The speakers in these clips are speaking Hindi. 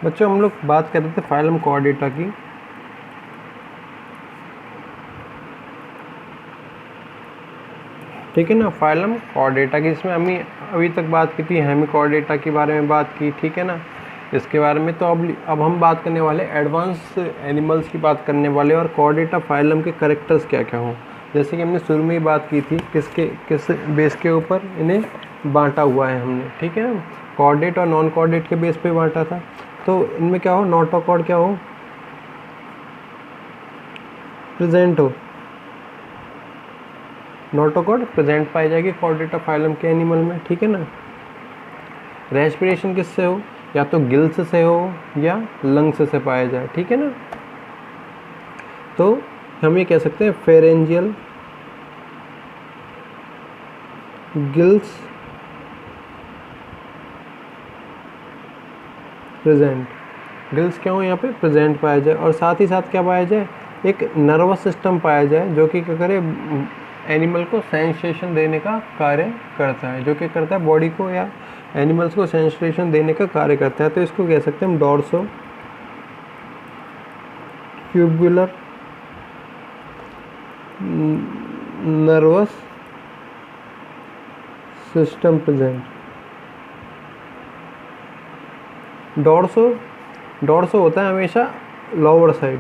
बच्चों हम लोग बात कर रहे थे फाइलम कोऑर्डिनेटा की। ठीक है ना, फाइलम कोऑर्डिनेटा की, इसमें हमें अभी तक बात की थी हेमिकोऑर्डिनेटा के बारे में बात की। ठीक है ना, इसके बारे में। तो अब हम बात करने वाले एडवांस एनिमल्स की बात करने वाले, और कोऑर्डिनेटा फाइलम के कैरेक्टर्स क्या क्या हों। जैसे कि हमने शुरू में ही बात की थी किस बेस के ऊपर इन्हें बांटा हुआ है हमने। ठीक है ना, कोऑर्डिनेट और नॉन कोऑर्डिनेट के बेस पे बांटा था। तो इनमें क्या हो, नोटोकॉर्ड क्या हो, प्रेजेंट हो। नोटोकॉर्ड प्रेजेंट पाई जाएगी कोऑर्डिनेटा फाइलम के एनिमल में। ठीक है ना, रेस्पिरेशन किससे हो, या तो गिल्स से हो या लंग्स से पाया जाए। ठीक है ना, तो हम ये कह सकते हैं फेरेंजियल, गिल्स प्रेजेंट। गिल्स क्या हो यहाँ पे, प्रेजेंट पाया जाए। और साथ ही साथ क्या पाया जाए, एक नर्वस सिस्टम पाया जाए जो कि क्या करे, एनिमल को सेंसेशन देने का कार्य करता है, जो कि करता है बॉडी को या एनिमल्स को सेंसेशन देने का कार्य करता है। तो इसको कह सकते हैं हम dorsal tubular nervous system present. Dorsal होता है हमेशा लोअर साइड,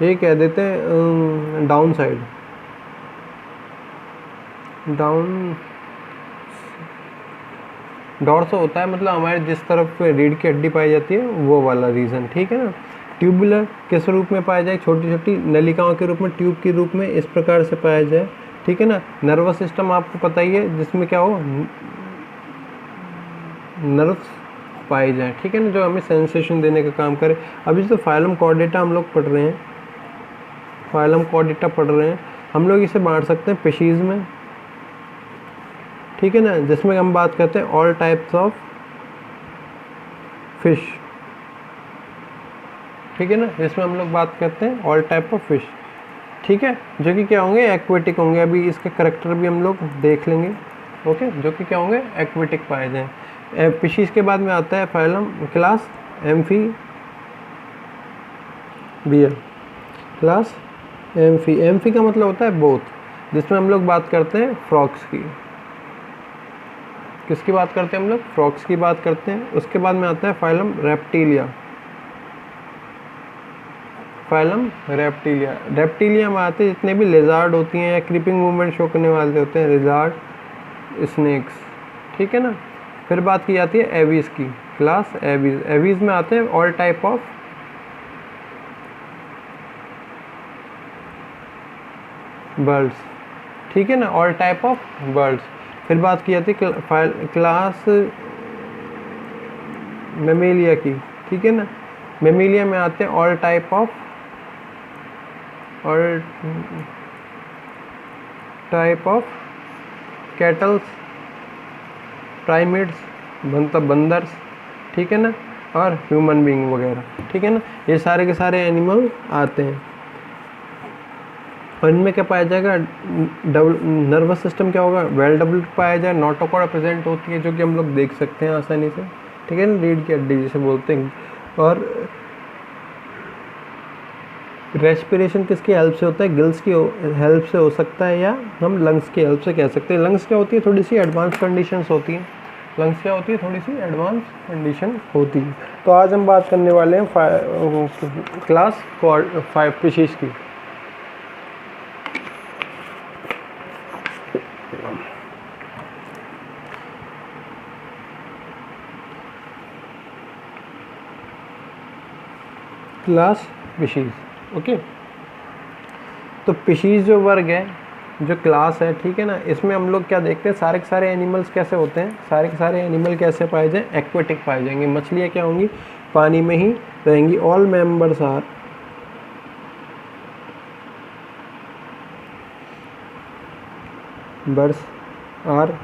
ये कह देते हैं डाउन साइड, डाउन। डॉर्सो होता है मतलब हमारे जिस तरफ रीढ़ की हड्डी पाई जाती है वो वाला रीजन। ठीक है ना, ट्यूबुलर किस रूप में पाया जाए, छोटी छोटी नलिकाओं के रूप में, ट्यूब के रूप में, इस प्रकार से पाया जाए। ठीक है ना, नर्वस सिस्टम आपको पता ही है जिसमें क्या हो, नर्व्स पाए जाए। ठीक है ना, जो हमें सेंसेशन देने का काम करे। अभी जो फाइलम कोऑर्डिनेटा हम लोग पढ़ रहे हैं, फाइलम कोऑर्डिनेटा पढ़ रहे हैं, हम लोग इसे बांट सकते हैं स्पीशीज में। ठीक है ना, जिसमें हम बात करते हैं ऑल टाइप्स ऑफ फिश। ठीक है ना, जिसमें हम लोग बात करते हैं ऑल टाइप ऑफ फिश। ठीक है, जो कि क्या होंगे, एक्वेटिक होंगे। अभी इसके करेक्टर भी हम लोग देख लेंगे। ओके, जो कि क्या होंगे, एक्वेटिक पाए जाएँ। स्पीशीज के बाद में आता है phylum class amphibia. Class amphi का मतलब होता है बोथ, जिसमें हम लोग बात करते हैं फ्रॉक्स की। किसकी बात करते हैं हम लोग, फ्रॉक्स की बात करते हैं। उसके बाद में आता है फाइलम रेप्टिलिया। फाइलम रेप्टिलिया में आते हैं जितने भी लेजार्ड होती हैं या क्रीपिंग मूवमेंट शो करने वाले होते हैं, लेजार्ड, स्नेक्स। ठीक है ना, फिर बात की जाती है एवीज की, क्लास एवीज। एवीज में आते हैं ऑल टाइप ऑफ बर्ड्स। ठीक है ना, ऑल टाइप ऑफ बर्ड्स। फिर बात की जाती है क्लास मेमेलिया की। ठीक है ना, मेमेलिया में आते हैं all type of kettles, primates, मतलब बंदर्स। ठीक है ना, और ह्यूमन बीइंग वगैरह। ठीक है ना, ये सारे के सारे एनिमल आते हैं। और इनमें क्या पाया जाएगा, नर्वस सिस्टम क्या होगा, वेल डेवलप्ड पाया जाए। नोटोकॉर्ड प्रेजेंट होती है, जो कि हम लोग देख सकते हैं आसानी से। ठीक है ना, रीढ़ की हड्डी जिसे बोलते हैं। और रेस्पिरेशन किसकी हेल्प से होता है, गिल्स की हेल्प से हो सकता है, या हम लंग्स की हेल्प से कह सकते हैं। लंग्स क्या होती है, थोड़ी सी एडवांस कंडीशंस होती हैं। लंग्स क्या होती है, थोड़ी सी एडवांस कंडीशन होती है। तो आज हम बात करने वाले हैं क्लास 5 स्पीशीज की। Class species. ओके, तो स्पीशीज जो वर्ग है, जो क्लास है, ठीक है ना, इसमें हम लोग क्या देखते हैं, सारे के सारे एनिमल्स कैसे होते हैं, सारे के सारे एनिमल कैसे पाए जाएं, एक्वेटिक पाए जाएंगे। मछलियाँ क्या होंगी, पानी में ही रहेंगी। All members are birds are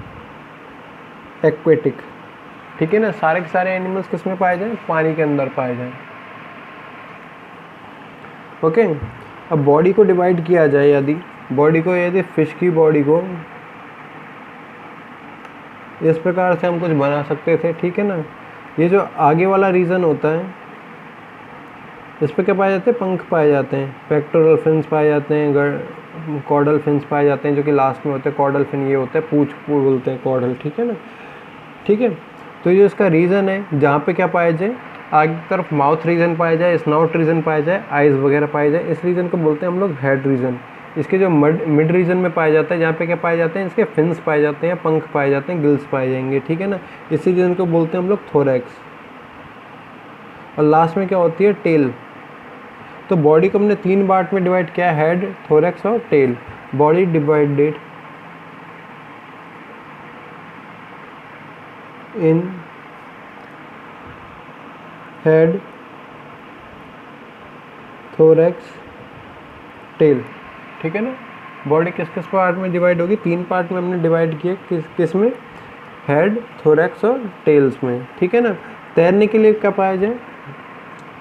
aquatic. ठीक है ना, सारे के सारे एनिमल्स किस में पाए जाएं, पानी के अंदर पाए जाएं। ओके, अब बॉडी को डिवाइड किया जाए, यदि फिश की बॉडी को इस प्रकार से हम कुछ बना सकते थे, ठीक है ना। ये जो आगे वाला रीजन होता है, इस पर क्या पाए जाते हैं, पंख पाए जाते हैं, पेक्टोरल फिन्स पाए जाते हैं, कॉर्डल फिन्स पाए जाते हैं, जो कि लास्ट में होते हैं। कॉर्डल फिन ये होता है, पूछ बोलते हैं कॉर्डल, ठीक है ना। ठीक है, तो ये इसका रीज़न है जहाँ पे क्या पाया जाए, आगे की तरफ माउथ रीजन पाया जाए, स्नाउट रीजन पाया जाए, आइज़ वगैरह पाए जाए। इस रीजन को बोलते हैं हम लोग हेड रीजन। इसके जो मिड रीजन में पाया जाता है, जहाँ पे क्या पाए जाते हैं, इसके फिन्स पाए जाते हैं, पंख पाए जाते हैं, गिल्स पाए जाएंगे, ठीक है ना। इसी रीजन को बोलते हैं हम लोग थोरैक्स। और लास्ट में क्या होती है, टेल। तो बॉडी को हमने 3 पार्ट में डिवाइड किया, हेड, थोरैक्स और tail. Body divided in head, thorax, tail, ठीक है ना। बॉडी किस किस पार्ट में डिवाइड होगी, 3 पार्ट में हमने डिवाइड किए, किस में, हेड, थोरैक्स और टेल्स में, ठीक है ना। तैरने के लिए क्या पाया जाए,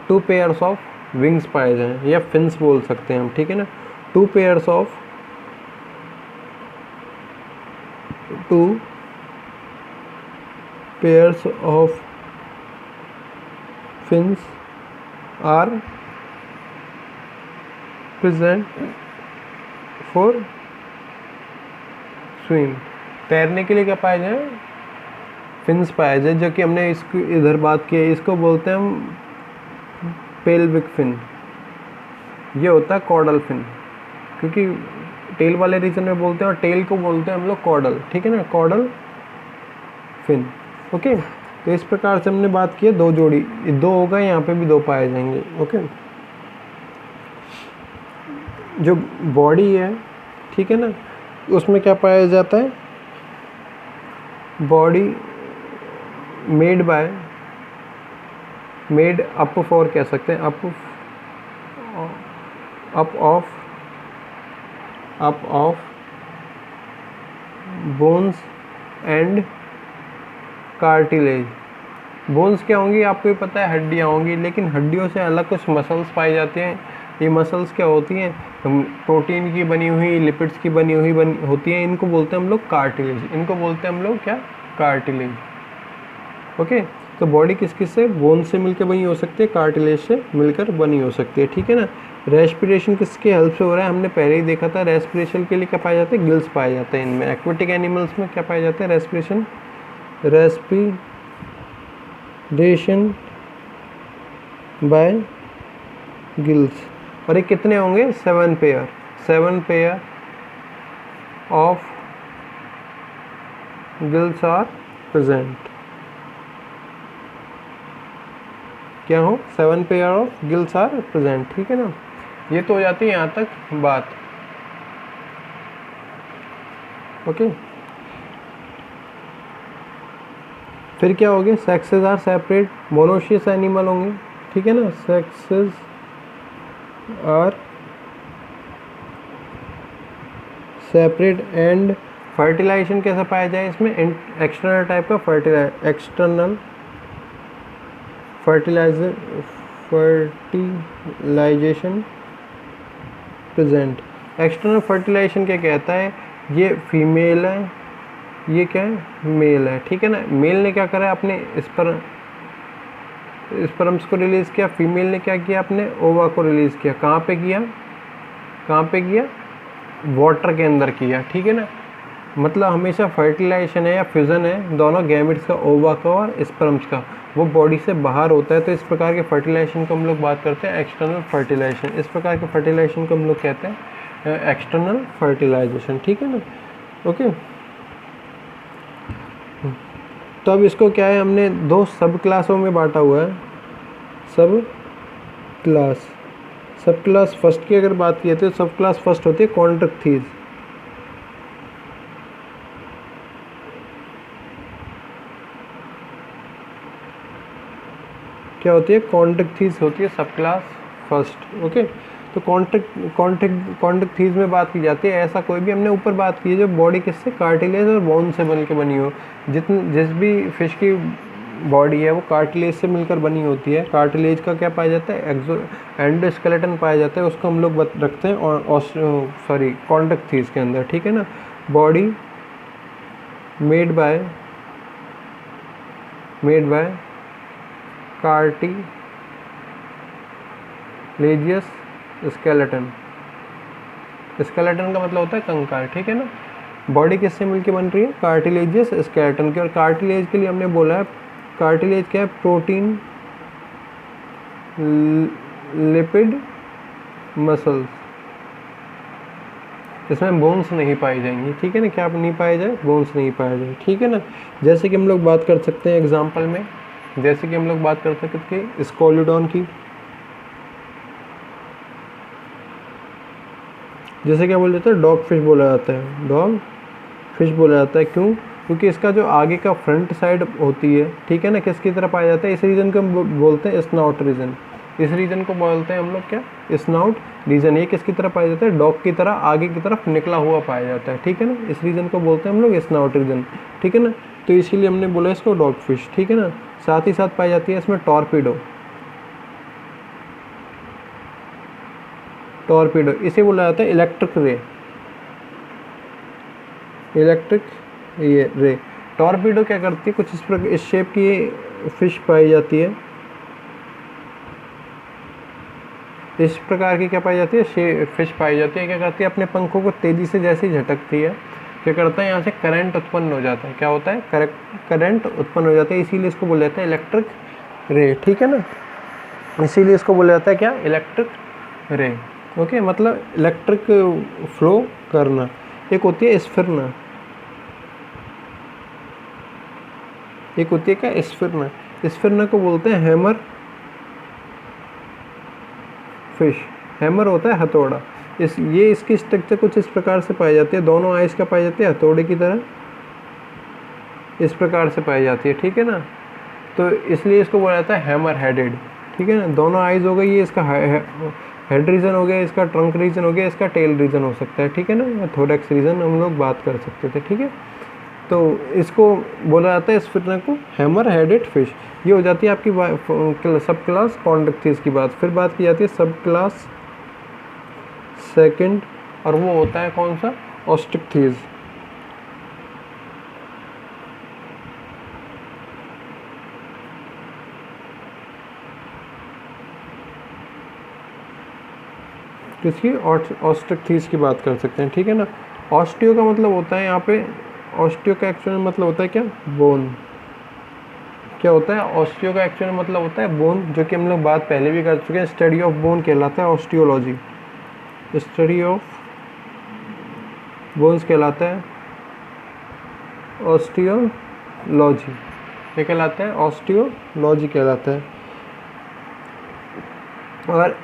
2 पेयर्स ऑफ विंग्स पाए जाएं, या फिन्स बोल सकते हैं हम, ठीक है ना। 2 pairs of fins are present for swim। तैरने के लिए क्या पाया जाए, फिन्स पाया जाए, जो कि हमने इसको इधर बात की है, इसको बोलते हैं हम पेल्विक फिन। ये होता है कॉर्डल फिन, क्योंकि टेल वाले रीजन में बोलते हैं, और टेल को बोलते हैं हम लोग कॉर्डल, ठीक है ना, कॉर्डल फिन। ओके, तो इस प्रकार से हमने बात की है 2 जोड़ी, 2 होगा, यहाँ पे भी 2 पाए जाएंगे। ओके, जो बॉडी है, ठीक है ना, उसमें क्या पाया जाता है, बॉडी मेड अप फॉर, कह सकते हैं up of bones and cartilage. Bones क्या होंगी, आपको भी पता है, हड्डियाँ होंगी, लेकिन हड्डियों से अलग कुछ मसल्स पाई जाती हैं। ये मसल्स क्या होती हैं, प्रोटीन की बनी हुई, लिपिड्स की बनी हुई होती हैं। इनको बोलते हैं हम लोग कार्टिलेज, इनको बोलते हैं हम लोग क्या, कार्टिलेज। ओके, तो बॉडी किस किस से, बोन से मिलकर बनी हो सकती है, कार्टिलेज से मिलकर बनी हो सकती है, ठीक है ना। रेस्पिरेशन किसके हेल्प से हो रहा है, हमने पहले ही देखा था। रेस्पिरेशन के लिए क्या पाए जाते हैं, गिल्स पाए जाते हैं इनमें। एक्वेटिक एनिमल्स में क्या पाए जाते हैं, रेस्पिरेशन बाय गिल्स। और ये कितने होंगे, 7 pair of gills are present. क्या हो, 7 pair of gills are present, ठीक है ना। ये तो हो जाती है यहाँ तक बात। ओके, फिर क्या हो गया, sexes are separate, monoecious animal होंगे, ठीक है ना। Sexes are separate and fertilization कैसे पाया जाए इसमें, एक्सटर्नल टाइप का external fertilization present. External fertilization क्या कहता है, ये फीमेल है, ये क्या है, मेल है, ठीक है ना। मेल ने क्या करा, अपने स्पर्म्स को रिलीज़ किया, फीमेल ने क्या किया, अपने ओवा को रिलीज़ किया। कहाँ पे किया, वाटर के अंदर किया, ठीक है ना। मतलब हमेशा फर्टिलाइजेशन है या फ्यूज़न है दोनों गैमेट्स का, ओवा का और स्पर्म्स का, वो बॉडी से बाहर होता है। तो इस प्रकार के फर्टिलाइजेशन को हम लोग बात करते हैं एक्सटर्नल फर्टिलाइजेशन। इस प्रकार के फर्टिलाइजेशन को हम लोग कहते हैं एक्सटर्नल फर्टिलाइजेशन, ठीक है ना। ओके, तो अब इसको क्या है, हमने 2 सब क्लासों में बांटा हुआ है। सब क्लास फर्स्ट की अगर बात की तो सब क्लास फर्स्ट होती है कॉन्ट्रैक्टीज। क्या होती है, कॉन्ट्रैक्टीज होती है सब क्लास फर्स्ट। ओके, तो कॉन्ट्रैक्टीज में बात की जाती है, ऐसा कोई भी, हमने ऊपर बात की है जो बॉडी किससे, कार्टिलेज और बोन से बन के बनी हो। जिस भी फिश की बॉडी है वो कार्टिलेज से मिलकर बनी होती है। कार्टिलेज का क्या पाया जाता है, एंडोस्केलेटन पाया जाता है, उसको हम लोग रखते हैं और कॉन्ट्रैक्टीज के अंदर, ठीक है ना। Body made by made by cartilaginous skeleton. Skeleton का मतलब होता है कंकाल, ठीक है ना। बॉडी किससे मिलकर बन रही है? कार्टिलेजियस स्केलेटन की। और कार्टिलेज के लिए हमने बोला है, कार्टिलेज क्या है? Protein, lipid, muscles. इसमें बोन्स नहीं पाई जाएंगी, ठीक है ना। क्या नहीं पाए जाए? बोन्स नहीं पाए जाए, ठीक है ना। जैसे कि हम लोग बात कर सकते हैं एग्जाम्पल में, जैसे कि हम लोग बात कर सकते हैं स्कोलिडॉन की। जैसे क्या बोल जाता है? डॉग फिश बोला जाता है, डॉग फिश बोला जाता है। क्यों? क्योंकि इसका जो आगे का फ्रंट साइड होती है, ठीक है ना, किसकी तरह पाया जाता है? इस रीजन को हम बोलते हैं स्नाउट रीजन। इस रीजन को बोलते हैं हम लोग क्या? Snout region. ये किसकी तरह पाया जाता है? डॉग की तरह आगे की तरफ निकला हुआ पाया जाता है, ठीक है ना। इस रीजन को बोलते हैं हम लोग स्नाउट रीजन, ठीक है ना। तो इसीलिए हमने बोला इसको डॉग फिश, ठीक है ना। साथ ही साथ पाई जाती है इसमें टॉर्पीडो। टॉर्पीडो इसे बोला जाता है इलेक्ट्रिक रे, इलेक्ट्रिक ये रे। टॉर्पीडो क्या करती है? कुछ इस शेप की फिश पाई जाती है। इस प्रकार की क्या पाई जाती है? फिश पाई जाती है। क्या करती है? अपने पंखों को तेजी से जैसे ही झटकती है, क्या करता है? यहाँ से करंट उत्पन्न हो जाता है। क्या होता है? करंट उत्पन्न हो जाता है। इसीलिए इसको बोला जाता है इलेक्ट्रिक रे, ठीक है ना। इसीलिए इसको बोला जाता है क्या? Electric ray. ओके, मतलब इलेक्ट्रिक फ्लो करना। एक होती है स्फिरना, एक होती है क्या? स्फिरना। स्फिरना को बोलते हैं हैमर फिश। हैमर होता है हथौड़ा। इसकी स्ट्रक्चर कुछ इस प्रकार से पाई जाती है। दोनों आइस का पाई जाती है हथौड़े की तरह, इस प्रकार से पाई जाती है, ठीक है ना। तो इसलिए इसको बोला जाता है हैमर हेडेड, ठीक है ना। दोनों आइज हो गई, ये इसका हेड रीजन हो गया, इसका ट्रंक रीजन हो गया, इसका टेल रीजन हो सकता है, ठीक है ना। थोरैक्स रीजन हम लोग बात कर सकते थे, ठीक है। तो इसको बोला जाता है स्फिरना को हैमर हेडेड फिश। ये हो जाती है आपकी सब क्लास कॉन्डक्थिस की बात। फिर बात की जाती है सब क्लास सेकंड, और वो होता है कौन सा? ऑस्टिकथीज। किसकी? ऑस्टिकथीज की बात कर सकते हैं, ठीक है ना। ऑस्टियो का मतलब होता है यहाँ पे, ऑस्टियो का एक्चुअल मतलब होता है क्या? बोन। क्या होता है? ऑस्टियो का एक्चुअल मतलब होता है बोन, जो कि हम लोग बात पहले भी कर चुके हैं। स्टडी ऑफ बोन कहलाता है ऑस्टियोलॉजी। स्टडी ऑफ बोन्स कहलाता है ऑस्टियोलॉजी। ये कहलाता है ऑस्टियोलॉजी कहलाता है। और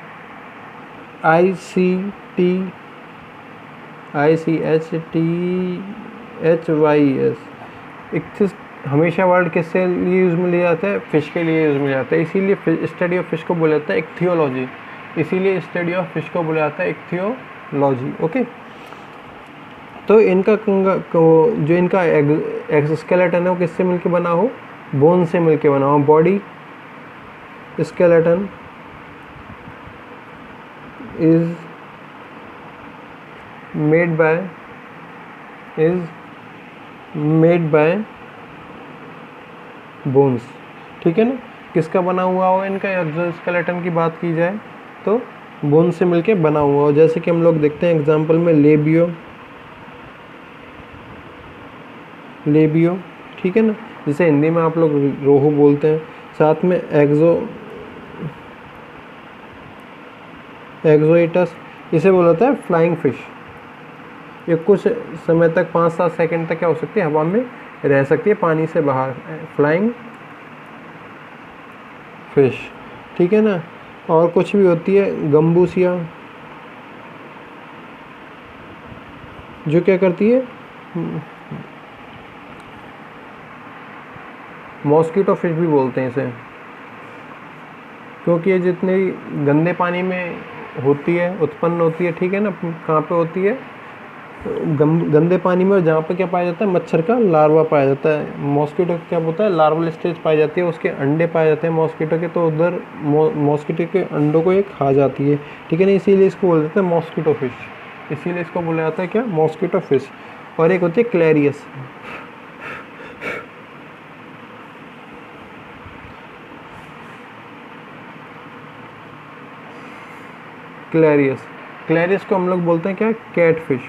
ICHTHYS इक्थिस हमेशा वर्ड किसके लिए यूज़ में लिया जाता है? फिश के लिए यूज़ में लिया जाता है। इसीलिए स्टडी ऑफ फिश को बोला जाता है इक्थियोलॉजी। इसीलिए स्टडी ऑफ फिश को बोला जाता है इक्थियोलॉजी। ओके, तो इनका जो इनका एक्सोस्केलेटन है वो किससे मिलके बना हो? बोन से मिलके बना हो। Body skeleton is made by bones, ठीक है ना। किसका बना हुआ हो? इनका एक्सोस्केलेटन की बात की जाए तो बोन से मिलके बना हुआ हो। जैसे कि हम लोग देखते हैं एग्जांपल में लेबियो, ठीक है ना। जैसे हिंदी में आप लोग रोहू बोलते हैं। साथ में एक्सोइटस, इसे बोला जाता है फ्लाइंग फिश। ये कुछ समय तक 5-7 सेकंड तक क्या हो सकती है? हवा में रह सकती है, पानी से बाहर। फ्लाइंग फिश, ठीक है ना। और कुछ भी होती है गम्बूसिया, जो क्या करती है? मॉस्किटो फिश भी बोलते हैं इसे, क्योंकि ये जितने गंदे पानी में होती है, उत्पन्न होती है, ठीक है ना। कहाँ पे होती है? गंदे पानी में, जहाँ पे क्या पाया जाता है? मच्छर का लार्वा पाया जाता है। मॉस्किटो क्या होता है? लार्वल स्टेज पाई जाती है, उसके अंडे पाए जाते हैं मॉस्किटो के। तो उधर मॉस्किटो के अंडों को ये खा जाती है, ठीक है ना। इसीलिए इसको बोल देते हैं मॉस्किटो फिश। इसीलिए इसको बोला जाता है क्या? Mosquito fish. और एक होती है क्लैरियस। क्लैरियस। क्लैरियस को हम लोग बोलते हैं क्या, कैट फिश।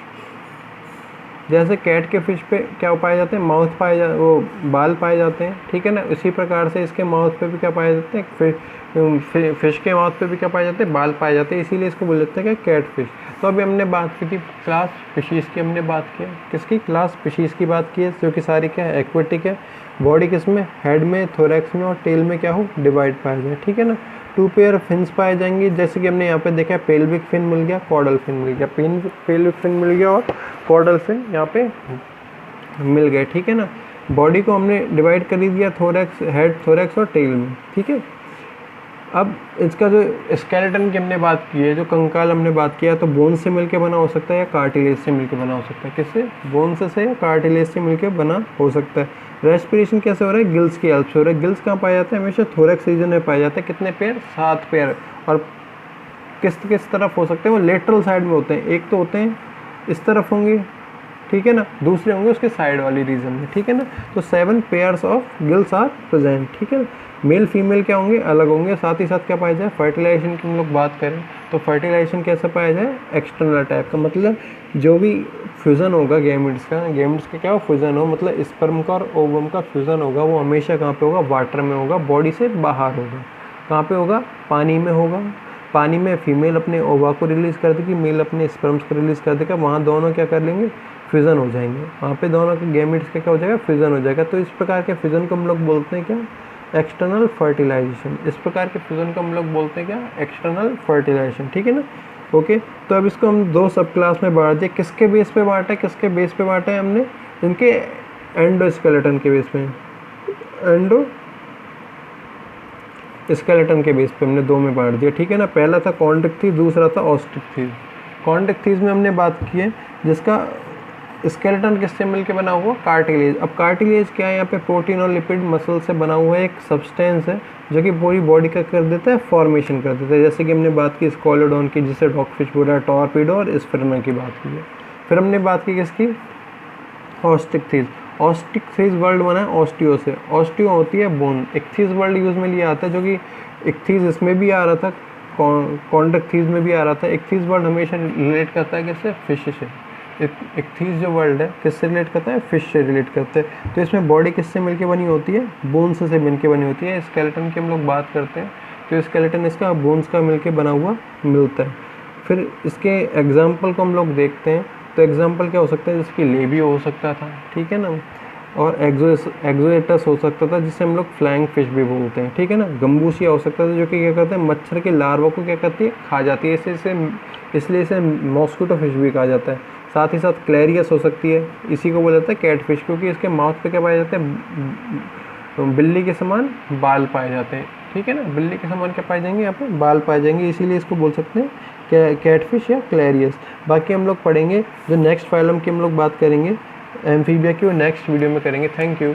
जैसे कैट के फिश पे क्या पाए जाते हैं, माउथ वो बाल पाए जाते हैं, ठीक है ना। इसी प्रकार से इसके माउथ पे भी क्या पाए जाते हैं, फिश के माउथ पे भी क्या पाए जाते हैं, बाल पाए जाते हैं, इसीलिए इसको बोल देते हैं क्या, कैट फिश। तो अभी हमने बात की थी क्लास स्पीशीज़ की, हमने बात की किसकी, क्लास स्पीशीज़ की बात की है, जो कि सारी क्या है, एक्वेटिक है। बॉडी किसमें, हेड में, थोरैक्स में और टेल में क्या हो, डिवाइड पाया जाए, ठीक है ना। 2 पेयर फिन्स पाए जाएंगे, जैसे कि हमने यहाँ पे देखा है, पेल्विक फिन मिल गया, कॉर्डल फिन मिल गया, पेल्विक फिन मिल गया और कॉर्डल फिन यहाँ पे मिल गए, ठीक है ना। बॉडी को हमने डिवाइड कर ही दिया, थोरैक्स, हेड, थोरैक्स और टेल में, ठीक है। अब इसका जो स्केलेटन की हमने बात की है, जो कंकाल हमने बात किया, तो बोन से मिलके बना हो सकता है या कार्टिलेज से मिलके बना हो सकता है, किससे, बोन से या कार्टिलेज से मिलके बना हो सकता है। रेस्पिरेशन कैसे हो रहा है, गिल्स की हेल्प से हो रहा है। गिल्स कहाँ पाए जाते हैं, हमेशा थोरैक्स रीजन में पाए जाते हैं। कितने पेयर, 7 पेयर। और किस तरफ हो सकते हैं, वो लेटरल साइड में होते हैं। एक तो होते हैं इस तरफ होंगे, ठीक है ना, दूसरे होंगे उसके साइड वाली रीजन में, ठीक है ना। तो 7 pairs of gills are present, ठीक है। मेल फीमेल क्या होंगे, अलग होंगे। साथ ही साथ क्या पाया जाए, फर्टिलाइजेशन की हम लोग बात करें तो फर्टिलाइजेशन कैसे पाया जाए, एक्सटर्नल टाइप का, मतलब जो भी फ्यूज़न होगा गैमेट्स का क्या हो, फ्यूज़न हो, मतलब स्पर्म का और ओवम का फ्यूज़न होगा, वो हमेशा कहाँ पे होगा, वाटर में होगा, बॉडी से बाहर होगा। कहाँ पे होगा, पानी में होगा। पानी में फीमेल अपने ओवा को रिलीज़ कर देगी, मेल अपने स्पर्म्स को रिलीज़ कर देगा, वहाँ दोनों क्या कर लेंगे, फ्यूज़न हो जाएंगे। वहाँ पे दोनों के गैमेट्स का क्या हो जाएगा, फ्यूज़न हो जाएगा। तो इस प्रकार के फ्यूज़न को हम लोग बोलते हैं क्या, एक्सटर्नल फर्टिलाइजेशन। इस प्रकार के फ्यूज़न को हम लोग बोलते हैं क्या, एक्सटर्नल फर्टिलाइजेशन, ठीक है ना। ओके, तो अब इसको हम 2 सब क्लास में बांट दिए। किसके बेस पे बांटा है, किसके बेस पे बांटा है हमने, इनके एंडोस्केलेटन के बेस पे, एंडो स्केलेटन के बेस पे हमने 2 में बांट दिया, ठीक है ना। पहला था कॉन्ड्रिक्थिस, दूसरा था ऑस्ट्रिक्थिस। कॉन्ड्रिक्थिस में हमने बात की है जिसका स्केलेटन किससे मिलकर बना हुआ, कार्टिलेज। अब कार्टिलेज क्या है, यहाँ पे प्रोटीन और लिपिड मसल से बना हुआ एक सब्सटेंस है जो कि पूरी बॉडी का कर देता है, फॉर्मेशन कर देता है। जैसे कि हमने बात की स्कोलोडोन की, जिसे डॉगफिश बोला है, टॉर्पीडो और स्पिरमा की बात की है। फिर हमने बात की किसकी, ऑस्ट्रिक्थिस। ऑस्ट्रिक्थिस वर्ड बना है ऑस्टियो से। ऑस्टियो होती है बोन। इक्थिस वर्ड यूज में लिया आता है, जो कि इक्थिस इसमें भी आ रहा था, कॉन्ड्रिक्थिस में भी आ रहा था। इक्थिस वर्ड हमेशा रिलेट करता है किससे, फिश से। इक्थिस जो वर्ड है किससे रिलेट करता है, फिश से रिलेट करते हैं। तो इसमें बॉडी किससे मिलके बनी होती है, बोन्स से मिलके बनी होती है। स्केलेटन की हम लोग बात करते हैं तो स्केलेटन इसका बोन्स का मिलके बना हुआ मिलता है। फिर इसके एग्जाम्पल को हम लोग देखते हैं, तो एग्जाम्पल क्या हो सकता है, जिसकी लेबियो हो सकता था, ठीक है ना, और एक्सोएटस हो सकता था, जिसे हम लोग फ्लाइंग फिश भी बोलते हैं, ठीक है ना। गम्बूसिया हो सकता था, जो कि क्या करते हैं, मच्छर के लार्वा को क्या करती है, खा जाती है, इसलिए इसे मॉस्किटो फिश भी कहा जाता है। साथ ही साथ क्लैरियस हो सकती है, इसी को बोला जाता है कैट फिश, क्योंकि इसके माउथ पे क्या पाए जाते हैं, बिल्ली के समान बाल पाए जाते हैं, ठीक है ना। बिल्ली के समान क्या पाए जाएंगे, यहाँ पे बाल पाए जाएंगे, इसीलिए इसको बोल सकते हैं कैटफिश या क्लैरियस। बाकी हम लोग पढ़ेंगे जो नेक्स्ट फाइलम की हम लोग बात करेंगे एम्फीबिया की, वो नेक्स्ट वीडियो में करेंगे। Thank you.